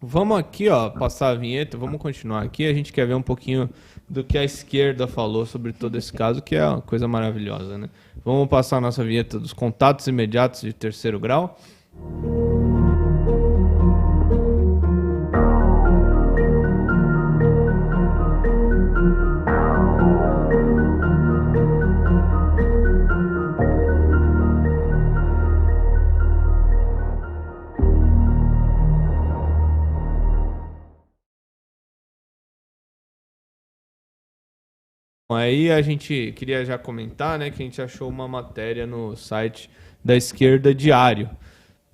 Vamos aqui, ó, passar a vinheta, vamos continuar aqui. A gente quer ver um pouquinho do que a esquerda falou sobre todo esse caso, que é uma coisa maravilhosa, né? Vamos passar a nossa vinheta dos contatos imediatos de terceiro grau. Aí a gente queria já comentar, né, que a gente achou uma matéria no site da Esquerda Diário,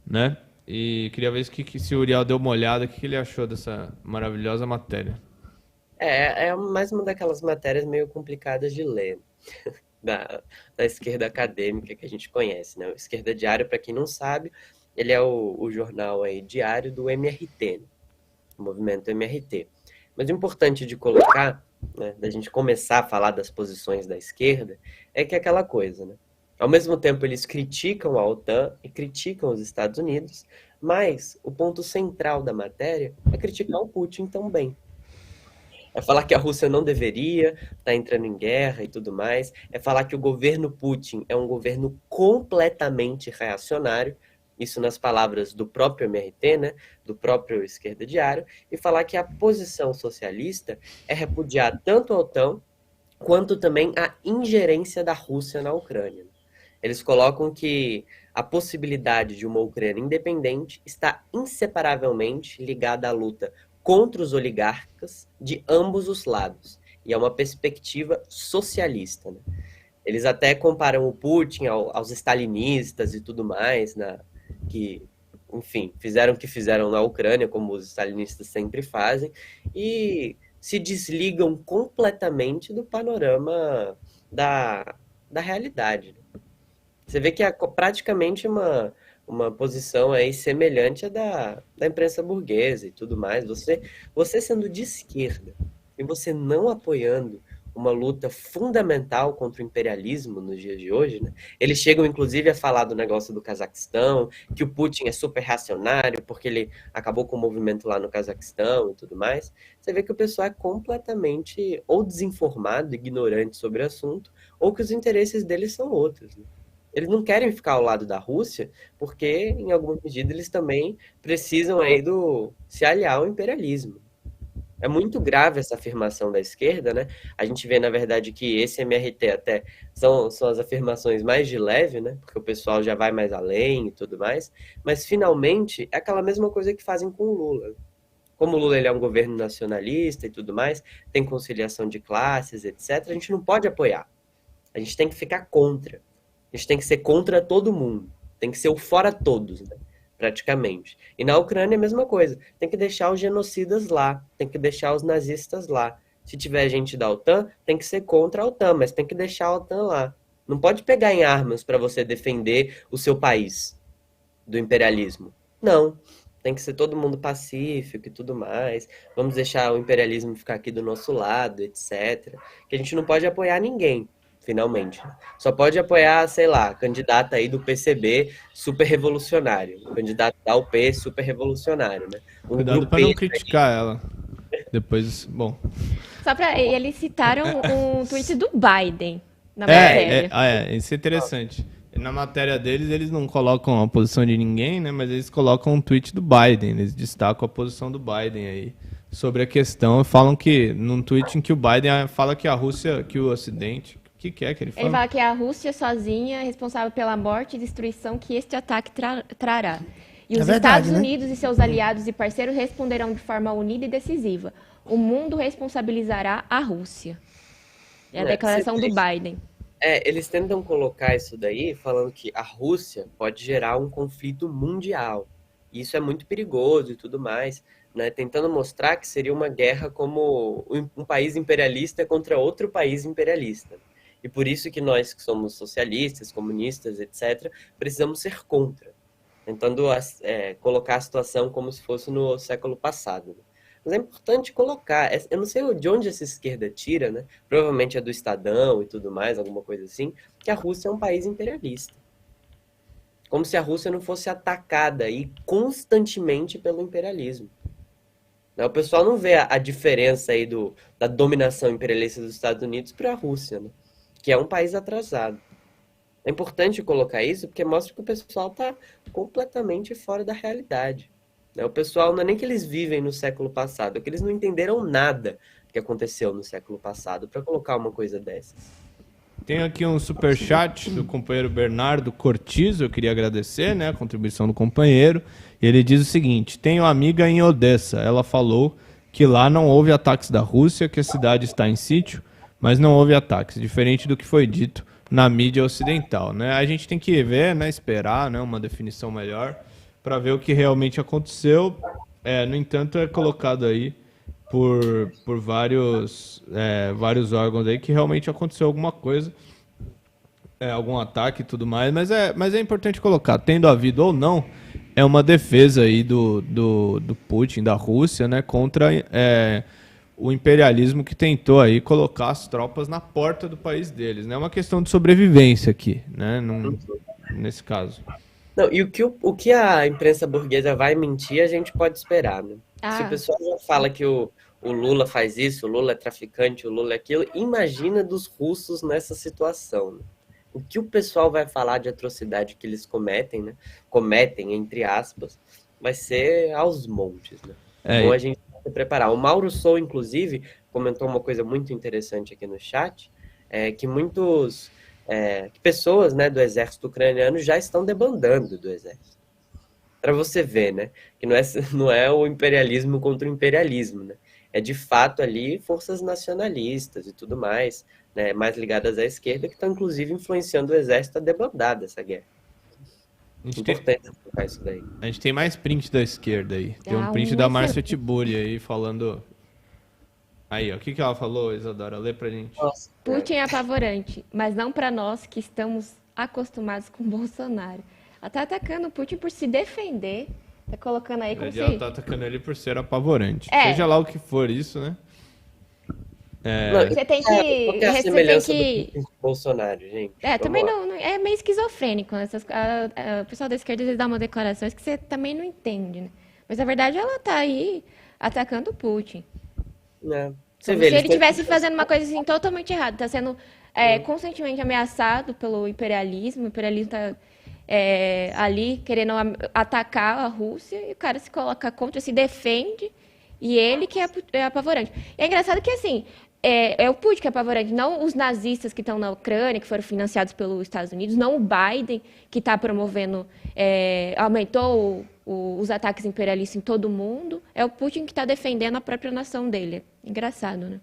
né? E queria ver se o Uriel deu uma olhada, o que ele achou dessa maravilhosa matéria. É mais uma daquelas matérias meio complicadas de ler, da, da esquerda acadêmica que a gente conhece, né? O Esquerda Diário, para quem não sabe, ele é o jornal aí diário do MRT, né? O movimento MRT. Mas o importante de colocar, né, da gente começar a falar das posições da esquerda, é que é aquela coisa, né? Ao mesmo tempo, eles criticam a OTAN e criticam os Estados Unidos, mas o ponto central da matéria é criticar o Putin também. É falar que a Rússia não deveria estar entrando em guerra e tudo mais. É falar que o governo Putin é um governo completamente reacionário. Isso nas palavras do próprio MRT, né, do próprio Esquerda Diário. E falar que a posição socialista é repudiar tanto a OTAN quanto também a ingerência da Rússia na Ucrânia. Eles colocam que a possibilidade de uma Ucrânia independente está inseparavelmente ligada à luta contra os oligarcas de ambos os lados. E é uma perspectiva socialista. Né? Eles até comparam o Putin aos stalinistas e tudo mais, né? Que, enfim, fizeram o que fizeram na Ucrânia, como os stalinistas sempre fazem, e se desligam completamente do panorama da, da realidade. Né? Você vê que é praticamente uma posição aí semelhante à da imprensa burguesa e tudo mais. Você sendo de esquerda e você não apoiando uma luta fundamental contra o imperialismo nos dias de hoje, né? Eles chegam inclusive a falar do negócio do Cazaquistão, que o Putin é super reacionário porque ele acabou com o movimento lá no Cazaquistão e tudo mais. Você vê que o pessoal é completamente ou desinformado, ignorante sobre o assunto, ou que os interesses deles são outros. Né? Eles não querem ficar ao lado da Rússia, porque, em alguma medida, eles também precisam aí se aliar ao imperialismo. É muito grave essa afirmação da esquerda, né? A gente vê, na verdade, que esse MRT até são as afirmações mais de leve, né? Porque o pessoal já vai mais além e tudo mais. Mas, finalmente, é aquela mesma coisa que fazem com o Lula. Como o Lula ele é um governo nacionalista e tudo mais, tem conciliação de classes, etc., a gente não pode apoiar. A gente tem que ficar contra. A gente tem que ser contra todo mundo. Tem que ser o fora todos, né? Praticamente. E na Ucrânia é a mesma coisa. Tem que deixar os genocidas lá. Tem que deixar os nazistas lá. Se tiver gente da OTAN, tem que ser contra a OTAN, mas tem que deixar a OTAN lá. Não pode pegar em armas para você defender o seu país do imperialismo. Não. Tem que ser todo mundo pacífico e tudo mais. Vamos deixar o imperialismo ficar aqui do nosso lado, etc. Que a gente não pode apoiar ninguém, finalmente. Só pode apoiar, sei lá, candidata aí do PCB super revolucionário, o candidato da UP super revolucionário, né? Um Cuidado para não grupelho. criticar ela. Depois, bom. Só pra. Eles citaram um tweet do Biden na É, matéria. Isso é interessante. Na matéria deles, eles não colocam a posição de ninguém, né? Mas eles colocam um tweet do Biden. Eles destacam a posição do Biden aí sobre a questão. Falam que, num tweet em que o Biden fala que a Rússia, que o Ocidente. O que é que ele Ele fala? fala que é a Rússia sozinha é responsável pela morte e destruição que este ataque trará. E É os verdade, Estados né? Unidos e seus aliados e parceiros responderão de forma unida e decisiva. O mundo responsabilizará a Rússia. É a né? Você declaração do Biden. Eles tentam colocar isso daí falando que a Rússia pode gerar um conflito mundial. E isso é muito perigoso e tudo mais, né? Tentando mostrar que seria uma guerra como um país imperialista contra outro país imperialista. E por isso que nós que somos socialistas, comunistas, etc., precisamos ser contra, tentando colocar a situação como se fosse no século passado. Né? Mas é importante colocar, eu não sei de onde essa esquerda tira, né? Provavelmente é do Estadão e tudo mais, alguma coisa assim, que a Rússia é um país imperialista. Como se a Rússia não fosse atacada aí constantemente pelo imperialismo. Né? O pessoal não vê a diferença aí da dominação imperialista dos Estados Unidos para a Rússia, né? Que é um país atrasado. É importante colocar isso porque mostra que o pessoal está completamente fora da realidade. Né? O pessoal não é nem que eles vivem no século passado, é que eles não entenderam nada que aconteceu no século passado para colocar uma coisa dessas. Tem aqui um superchat do companheiro Bernardo Cortizo, eu queria agradecer, né, a contribuição do companheiro. E ele diz o seguinte: tenho amiga em Odessa, ela falou que lá não houve ataques da Rússia, que a cidade está em sítio, mas não houve ataques, diferente do que foi dito na mídia ocidental, né? A gente tem que ver, né, esperar, né, uma definição melhor para ver o que realmente aconteceu. No entanto, é colocado aí por vários órgãos aí que realmente aconteceu alguma coisa, algum ataque e tudo mais, mas é importante colocar, tendo havido ou não, é uma defesa aí do Putin, da Rússia, né, contra o imperialismo que tentou aí colocar as tropas na porta do país deles, né? É uma questão de sobrevivência aqui, né, nesse caso. Não, e o que a imprensa burguesa vai mentir, a gente pode esperar, né? Se o pessoal já fala que o Lula faz isso, o Lula é traficante, o Lula é aquilo, imagina dos russos nessa situação, né? O que o pessoal vai falar de atrocidade que eles cometem, né? Cometem, entre aspas, vai ser aos montes, né? Então a gente tem que se preparar. O Mauro Sou, inclusive, comentou uma coisa muito interessante aqui no chat, que que pessoas, né, do exército ucraniano já estão debandando do exército. Para você ver, né, que não é o imperialismo contra o imperialismo, né? É de fato ali forças nacionalistas e tudo mais, né, mais ligadas à esquerda, que estão inclusive influenciando o exército a debandar dessa guerra. Importante explicar isso daí. A gente tem mais print da esquerda aí. Tem um print da Márcia Tiburi aí falando. Aí, ó. O que ela falou, Isadora? Lê pra gente. Nossa, Putin é apavorante, mas não para nós que estamos acostumados com Bolsonaro. Ela tá atacando o Putin por se defender. Tá colocando aí como se... Ela tá atacando ele por ser apavorante. Seja lá o que for isso, né? Você tem que... Qual que é a semelhança do Putin com Bolsonaro, gente? Também não... É meio esquizofrênico. O pessoal da esquerda, eles dão umas declarações que você também não entende, né? Mas, na verdade, ela tá aí atacando o Putin. Se ele estivesse fazendo uma coisa assim totalmente errada. Tá sendo constantemente ameaçado pelo imperialismo. O imperialismo tá ali querendo atacar a Rússia. E o cara se coloca contra, se defende. E ele que é apavorante. E é engraçado que, assim, é o Putin que é apavorante. Não os nazistas que estão na Ucrânia, que foram financiados pelos Estados Unidos. Não o Biden, que está promovendo... aumentou os ataques imperialistas em todo mundo. É o Putin que está defendendo a própria nação dele. Engraçado, né?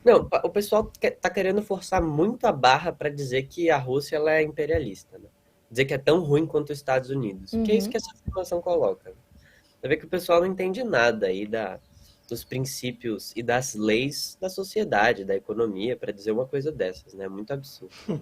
Não, o pessoal está querendo forçar muito a barra para dizer que a Rússia ela é imperialista, né? Dizer que é tão ruim quanto os Estados Unidos. Que é isso que essa afirmação coloca. Você vê que o pessoal não entende nada aí dos princípios e das leis da sociedade, da economia, para dizer uma coisa dessas, né? Muito absurdo.